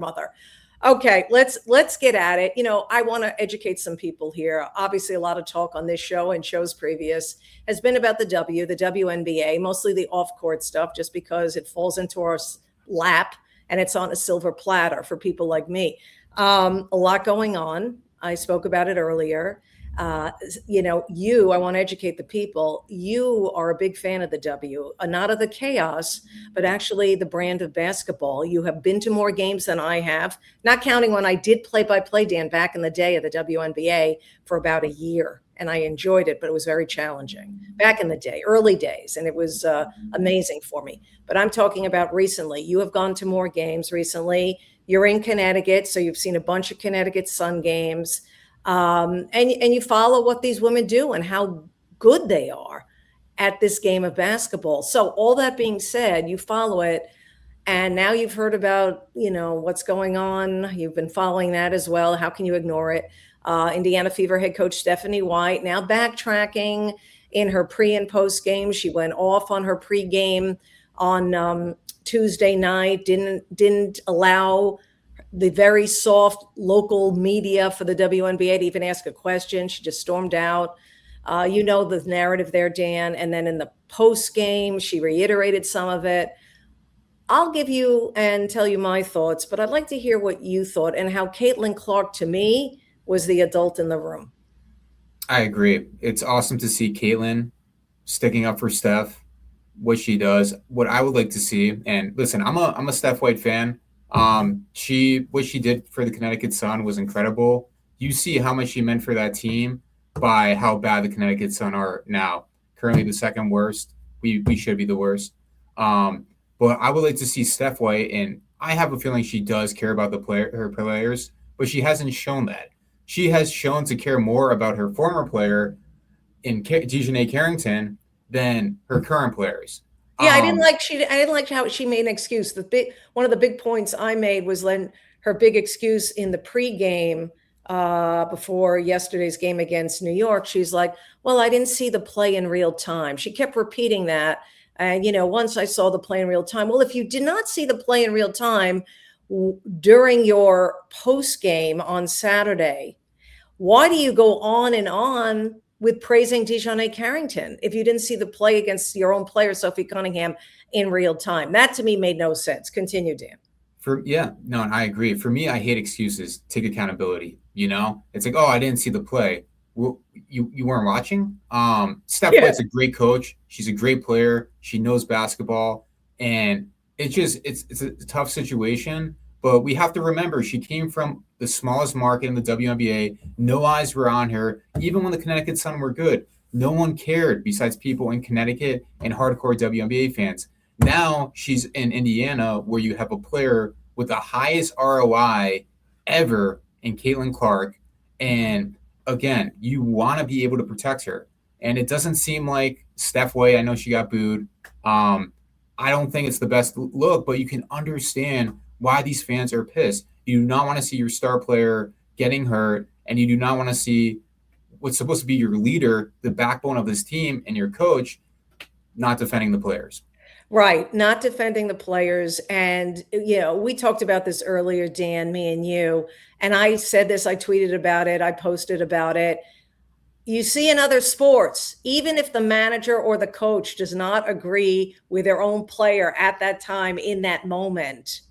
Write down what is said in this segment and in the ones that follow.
mother. Okay, let's get at it. I want to educate some people here. Obviously, a lot of talk on this show and shows previous has been about the WNBA, mostly the off-court stuff, just because it falls into our lap and it's on a silver platter for people like me. A lot going on. I spoke about it earlier. I want to educate the people. You are a big fan of the not of the chaos, but actually the brand of basketball. You have been to more games than I have, not counting when I did play by play, Dan, back in the day of the WNBA for about a year. And I enjoyed it, but it was very challenging back in the day, early days. And it was amazing for me. But I'm talking about recently. You have gone to more games recently. You're in Connecticut, so you've seen a bunch of Connecticut Sun games. And you follow what these women do and how good they are at this game of basketball. So all that being said, you follow it, and now you've heard about, what's going on. You've been following that as well. How can you ignore it? Indiana Fever head coach Stephanie White now backtracking in her pre and post game. She went off on her pre-game on Tuesday night, didn't allow the very soft local media for the WNBA to even ask a question. She just stormed out. The narrative there, Dan. And then in the post game, she reiterated some of it. I'll give you and tell you my thoughts, but I'd like to hear what you thought and how Caitlin Clark, to me, was the adult in the room. I agree. It's awesome to see Caitlin sticking up for Steph, what she does, what I would like to see. And listen, I'm a Steph White fan. What she did for the Connecticut Sun was incredible. You see how much she meant for that team by how bad the Connecticut Sun are now. Currently the second worst. We should be the worst. But I would like to see Steph White, and I have a feeling she does care about her players, but she hasn't shown that. She has shown to care more about her former player in Dejanay Carrington than her current players. Yeah, I didn't like how she made an excuse. One of the big points I made was her big excuse in the pregame before yesterday's game against New York. She's like, "Well, I didn't see the play in real time." She kept repeating that. And once I saw the play in real time. Well, if you did not see the play in real time during your post game on Saturday, why do you go on and on with praising Dejanay Carrington if you didn't see the play against your own player, Sophie Cunningham, in real time? That to me made no sense. Continue, Dan. I agree. For me, I hate excuses. Take accountability. It's like, oh, I didn't see the play. Well, you weren't watching. Steph White's a great coach. She's a great player. She knows basketball, and it's a tough situation. But we have to remember she came from the smallest market in the WNBA. No eyes were on her. Even when the Connecticut Sun were good, no one cared besides people in Connecticut and hardcore WNBA fans. Now she's in Indiana, where you have a player with the highest ROI ever in Caitlin Clark. And again, you want to be able to protect her. And it doesn't seem like Steph White, I know she got booed. I don't think it's the best look, but you can understand why these fans are pissed. You do not want to see your star player getting hurt, and you do not want to see what's supposed to be your leader, the backbone of this team, and your coach not defending the players. Right, not defending the players. And, we talked about this earlier, Dan, me and you, and I said this, I tweeted about it, I posted about it. You see in other sports, even if the manager or the coach does not agree with their own player at that time in that moment,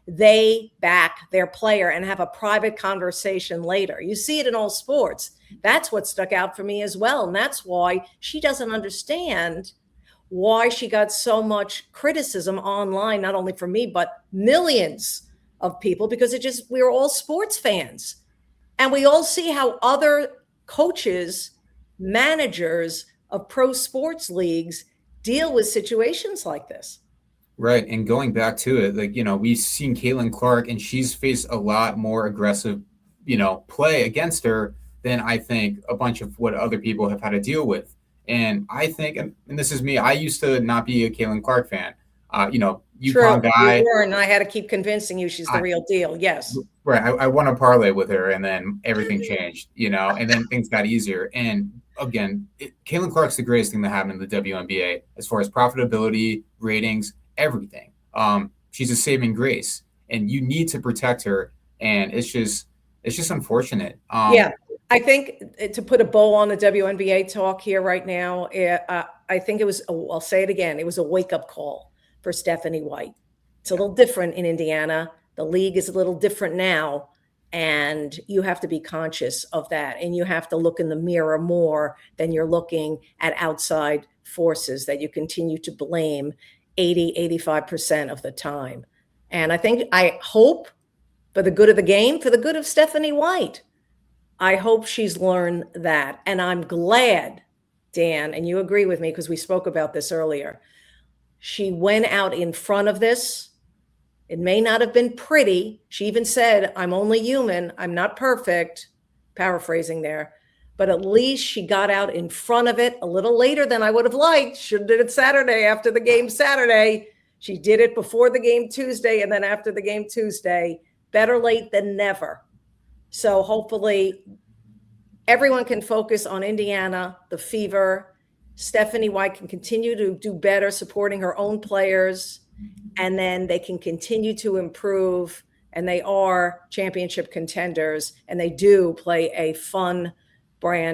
they back their player and have a private conversation later. You see it in all sports. That's what stuck out for me as well. And that's why she doesn't understand why she got so much criticism online, not only from me, but millions of people, because we're all sports fans. And we all see how other coaches, managers of pro sports leagues deal with situations like this. Right. And going back to it, we've seen Caitlin Clark, and she's faced a lot more aggressive, play against her than I think a bunch of what other people have had to deal with. And I think, and this is me, I used to not be a Caitlin Clark fan. UConn guy. You were, and I had to keep convincing you she's the real deal. Yes. Right. I won a parlay with her, and then everything changed, and then things got easier. And again, Caitlin Clark's the greatest thing that happened in the WNBA as far as profitability, ratings, everything. She's a saving grace. and you need to protect her. And it's just unfortunate. Yeah, I think to put a bow on the WNBA talk here right now, I think it was, I'll say it again, it was a wake-up call for Stephanie White. It's a little different in Indiana. The league is a little different now, and you have to be conscious of that, and you have to look in the mirror more than you're looking at outside forces that you continue to blame 85% of the time. And I hope, for the good of the game, for the good of Stephanie White, I hope she's learned that. And I'm glad, Dan, and you agree with me because we spoke about this earlier, she went out in front of this. It may not have been pretty. She even said, I'm only human. I'm not perfect, paraphrasing there. But at least she got out in front of it a little later than I would have liked. Should have did it Saturday, after the game Saturday. She did it before the game Tuesday and then after the game Tuesday. Better late than never. So hopefully everyone can focus on Indiana, the Fever. Stephanie White can continue to do better supporting her own players, and then they can continue to improve, and they are championship contenders, and they do play a fun brand